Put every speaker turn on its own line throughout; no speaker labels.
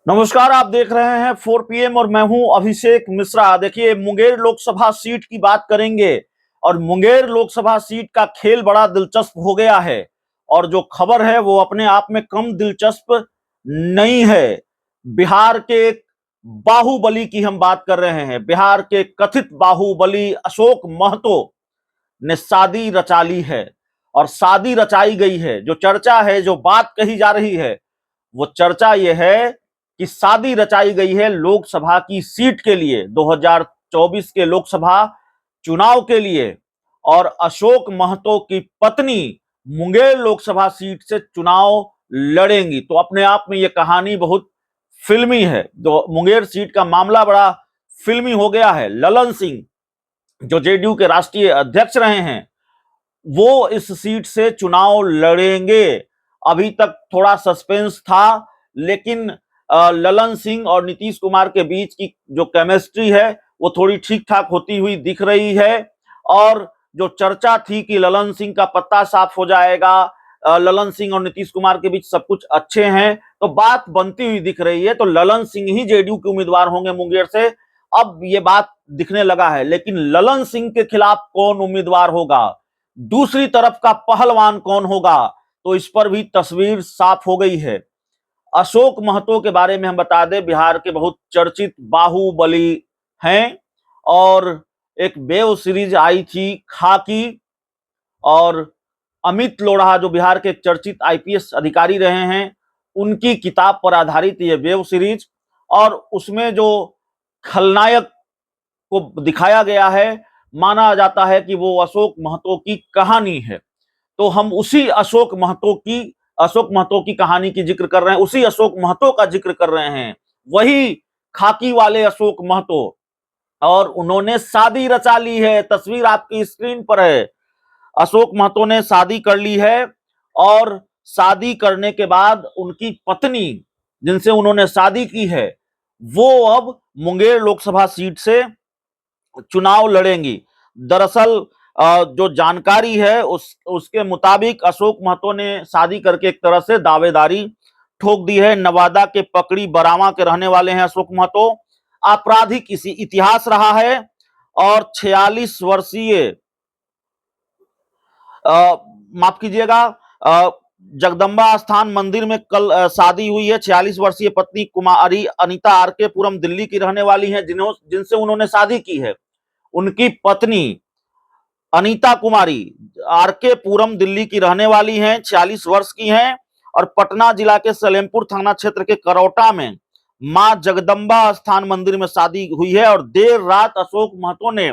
नमस्कार, आप देख रहे हैं 4 PM और मैं हूं अभिषेक मिश्रा। देखिए, मुंगेर लोकसभा सीट की बात करेंगे और मुंगेर लोकसभा सीट का खेल बड़ा दिलचस्प हो गया है और जो खबर है वो अपने आप में कम दिलचस्प नहीं है। बिहार के एक बाहुबली की हम बात कर रहे हैं। बिहार के कथित बाहुबली अशोक महतो ने शादी रचा ली है और शादी रचाई गई है। जो चर्चा है, जो बात कही जा रही है, वो चर्चा यह है कि शादी रचाई गई है लोकसभा की सीट के लिए, 2024 के लोकसभा चुनाव के लिए। और अशोक महतो की पत्नी मुंगेर लोकसभा सीट से चुनाव लड़ेंगी। तो अपने आप में यह कहानी बहुत फिल्मी है। तो मुंगेर सीट का मामला बड़ा फिल्मी हो गया है। ललन सिंह, जो जेडीयू के राष्ट्रीय अध्यक्ष रहे हैं, वो इस सीट से चुनाव लड़ेंगे। अभी तक थोड़ा सस्पेंस था, लेकिन ललन सिंह और नीतीश कुमार के बीच की जो केमिस्ट्री है वो थोड़ी ठीक ठाक होती हुई दिख रही है। और जो चर्चा थी कि ललन सिंह का पत्ता साफ हो जाएगा, ललन सिंह और नीतीश कुमार के बीच सब कुछ अच्छे हैं, तो बात बनती हुई दिख रही है। तो ललन सिंह ही जेडीयू के उम्मीदवार होंगे मुंगेर से, अब ये बात दिखने लगा है। लेकिन ललन सिंह के खिलाफ कौन उम्मीदवार होगा, दूसरी तरफ का पहलवान कौन होगा, तो इस पर भी तस्वीर साफ हो गई है। अशोक महतो के बारे में हम बता दें, बिहार के बहुत चर्चित बाहुबली हैं और एक वेब सीरीज आई थी खाकी, और अमित लोढ़ा जो बिहार के चर्चित आईपीएस अधिकारी रहे हैं, उनकी किताब पर आधारित यह वेब सीरीज। और उसमें जो खलनायक को दिखाया गया है, माना जाता है कि वो अशोक महतो की कहानी है। तो हम उसी अशोक महतो की कहानी की जिक्र कर रहे हैं, उसी अशोक महतो का जिक्र कर रहे हैं, वही खाकी वाले अशोक महतो। और उन्होंने शादी रचा ली है, तस्वीर आपकी स्क्रीन पर है। अशोक महतो ने शादी कर ली है और शादी करने के बाद उनकी पत्नी, जिनसे उन्होंने शादी की है, वो अब मुंगेर लोकसभा सीट से चुनाव लड़ेंगी। दरअसल जो जानकारी है उसके मुताबिक अशोक महतो ने शादी करके एक तरह से दावेदारी ठोक दी है। नवादा के पकड़ी बरावा के रहने वाले हैं अशोक महतो। आपराधिक इसी इतिहास रहा है और 46 वर्षीय, माफ कीजिएगा, जगदम्बा स्थान मंदिर में कल शादी हुई है। 46 वर्षीय पत्नी कुमारी अनीता आरके पुरम दिल्ली की रहने वाली है, जिनसे उन्होंने शादी की है। उनकी पत्नी अनीता कुमारी आरके पुरम दिल्ली की रहने वाली हैं, 46 वर्ष की हैं और पटना जिला के सलेमपुर थाना क्षेत्र के करौटा में मां जगदम्बा स्थान मंदिर में शादी हुई है। और देर रात अशोक महतो ने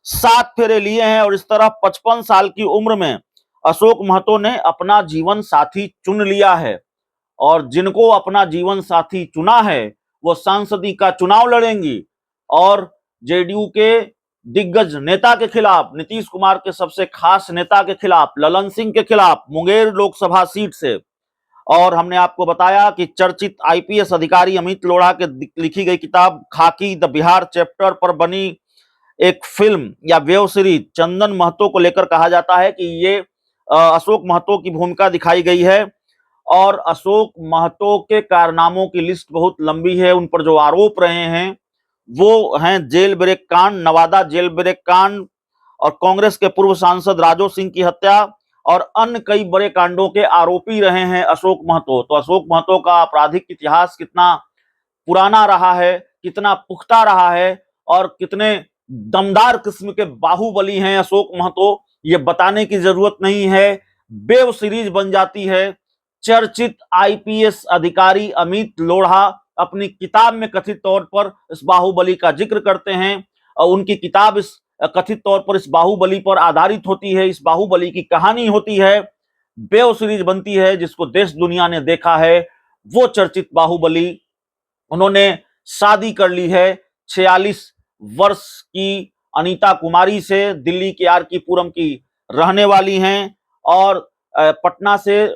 7 फेरे लिए हैं और इस तरह 55 साल की उम्र में अशोक महतो ने अपना जीवन साथी चुन लिया है। और जिनको अपना जीवन साथी चुना है वो सांसदी का चुनाव लड़ेंगी और जेडीयू के दिग्गज नेता के खिलाफ, नीतीश कुमार के सबसे खास नेता के खिलाफ, ललन सिंह के खिलाफ मुंगेर लोकसभा सीट से। और हमने आपको बताया कि चर्चित आईपीएस अधिकारी अमित लोढ़ा के लिखी गई किताब खाकी द बिहार चैप्टर पर बनी एक फिल्म या वेब सीरीज चंदन महतो को लेकर कहा जाता है कि ये अशोक महतो की भूमिका दिखाई गई है। और अशोक महतो के कारनामों की लिस्ट बहुत लंबी है। उन पर जो आरोप रहे हैं वो हैं जेल ब्रेक कांड, नवादा जेल ब्रेक कांड, और कांग्रेस के पूर्व सांसद राजो सिंह की हत्या और अन्य कई बड़े कांडों के आरोपी रहे हैं अशोक महतो। तो अशोक महतो का आपराधिक इतिहास कितना पुराना रहा है, कितना पुख्ता रहा है और कितने दमदार किस्म के बाहुबली हैं अशोक महतो, ये बताने की जरूरत नहीं है। वेब सीरीज बन जाती है। चर्चित आईपीएस अधिकारी अमित लोढ़ा अपनी किताब में कथित तौर पर इस बाहुबली का जिक्र करते हैं और उनकी किताब इस कथित तौर पर इस बाहुबली पर आधारित होती है, इस बाहुबली की कहानी होती है, वेब सीरीज बनती है जिसको देश दुनिया ने देखा है। वो चर्चित बाहुबली, उन्होंने शादी कर ली है 46 वर्ष की अनीता कुमारी से, दिल्ली के आरके पुरम की रहने वाली हैं और पटना से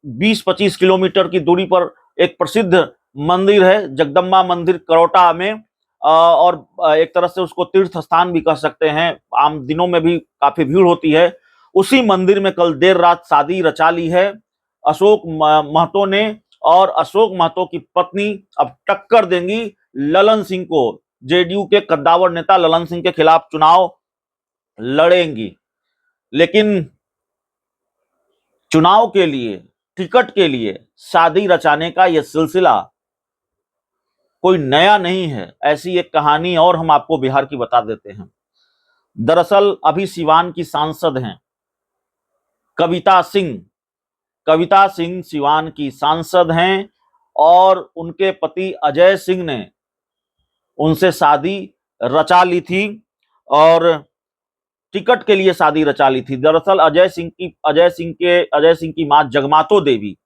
20-25 किलोमीटर की दूरी पर एक प्रसिद्ध मंदिर है जगदम्बा मंदिर करौटा में, और एक तरह से उसको तीर्थ स्थान भी कह सकते हैं, आम दिनों में भी काफी भीड़ होती है। उसी मंदिर में कल देर रात शादी रचा ली है अशोक महतो ने और अशोक महतो की पत्नी अब टक्कर देंगी ललन सिंह को, जेडीयू के कद्दावर नेता ललन सिंह के खिलाफ चुनाव लड़ेंगी। लेकिन चुनाव के लिए, टिकट के लिए शादी रचाने का यह सिलसिला कोई नया नहीं है। ऐसी एक कहानी और हम आपको बिहार की बता देते हैं। दरअसल अभी सिवान की सांसद हैं कविता सिंह। कविता सिंह सिवान की सांसद हैं और उनके पति अजय सिंह ने उनसे शादी रचा ली थी और टिकट के लिए शादी रचा ली थी। दरअसल अजय सिंह की मां जगमातो देवी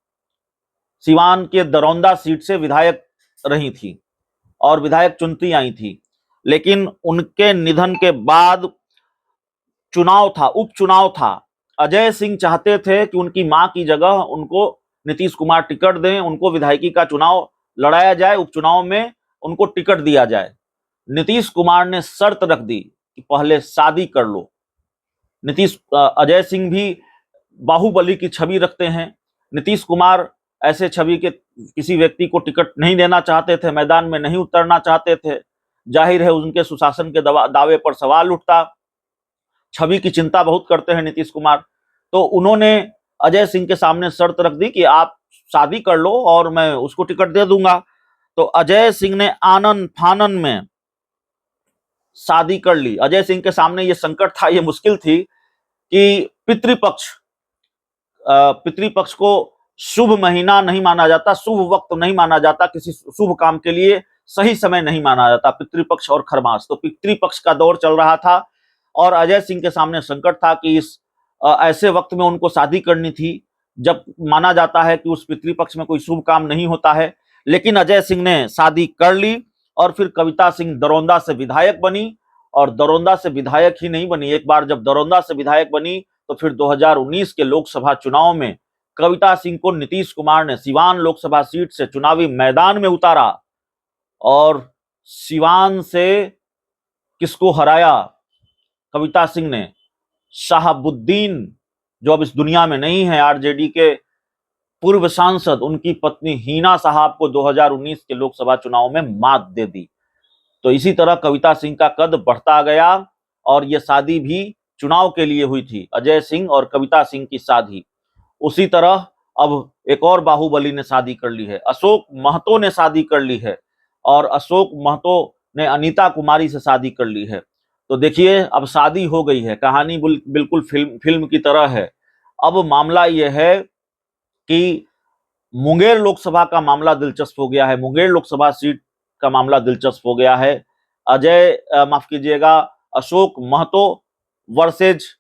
सिवान के दरौंदा सीट से विधायक रही थी और विधायक चुनती आई थी। लेकिन उनके निधन के बाद चुनाव था, उपचुनाव था। अजय सिंह चाहते थे कि उनकी मां की जगह उनको नीतीश कुमार टिकट दें, उनको विधायकी का चुनाव लड़ाया जाए, उपचुनाव में उनको टिकट दिया जाए। नीतीश कुमार ने शर्त रख दी कि पहले शादी कर लो। अजय सिंह भी बाहुबली की छवि रखते हैं। नीतीश कुमार ऐसे छवि के किसी व्यक्ति को टिकट नहीं देना चाहते थे, मैदान में नहीं उतरना चाहते थे। जाहिर है उनके सुशासन के दावे पर सवाल उठता। छवि की चिंता बहुत करते हैं नीतीश कुमार, तो उन्होंने अजय सिंह के सामने शर्त रख दी कि आप शादी कर लो और मैं उसको टिकट दे दूंगा। तो अजय सिंह ने आनन फानन में शादी कर ली। अजय सिंह के सामने ये संकट था, ये मुश्किल थी कि पितृपक्ष को शुभ महीना नहीं माना जाता, शुभ वक्त नहीं माना जाता, किसी शुभ काम के लिए सही समय नहीं माना जाता, पितृपक्ष और खरमास। तो पितृपक्ष का दौर चल रहा था और अजय सिंह के सामने संकट था कि इस ऐसे वक्त में उनको शादी करनी थी जब माना जाता है कि उस पितृपक्ष में कोई शुभ काम नहीं होता है। लेकिन अजय सिंह ने शादी कर ली और फिर कविता सिंह दरौंदा से विधायक बनी। और दरौंदा से विधायक ही नहीं बनी, एक बार जब दरौंदा से विधायक बनी तो फिर 2019 के लोकसभा चुनाव में कविता सिंह को नीतीश कुमार ने सिवान लोकसभा सीट से चुनावी मैदान में उतारा। और सिवान से किसको हराया? कविता सिंह ने शहाबुद्दीन, जो अब इस दुनिया में नहीं है, आरजेडी के पूर्व सांसद, उनकी पत्नी हिना साहब को 2019 के लोकसभा चुनाव में मात दे दी। तो इसी तरह कविता सिंह का कद बढ़ता गया और यह शादी भी चुनाव के लिए हुई थी, अजय सिंह और कविता सिंह की शादी। उसी तरह अब एक और बाहुबली ने शादी कर ली है, अशोक महतो ने शादी कर ली है और अशोक महतो ने अनीता कुमारी से शादी कर ली है। तो देखिए अब शादी हो गई है, कहानी बिल्कुल फिल्म की तरह है। अब मामला यह है कि मुंगेर लोकसभा का मामला दिलचस्प हो गया है, मुंगेर लोकसभा सीट का मामला दिलचस्प हो गया है। माफ कीजिएगा, अशोक महतो वर्सेज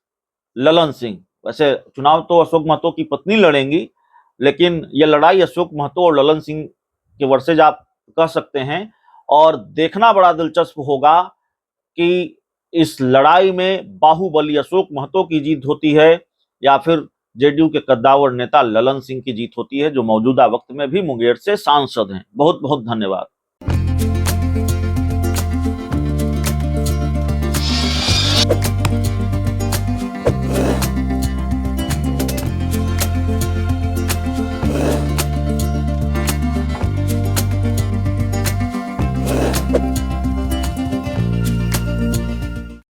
ललन सिंह। वैसे चुनाव तो अशोक महतो की पत्नी लड़ेंगी, लेकिन यह लड़ाई अशोक महतो और ललन सिंह के वर्सेज आप कह सकते हैं। और देखना बड़ा दिलचस्प होगा कि इस लड़ाई में बाहुबली अशोक महतो की जीत होती है या फिर जेडीयू के कद्दावर नेता ललन सिंह की जीत होती है, जो मौजूदा वक्त में भी मुंगेर से सांसद हैं। बहुत बहुत धन्यवाद।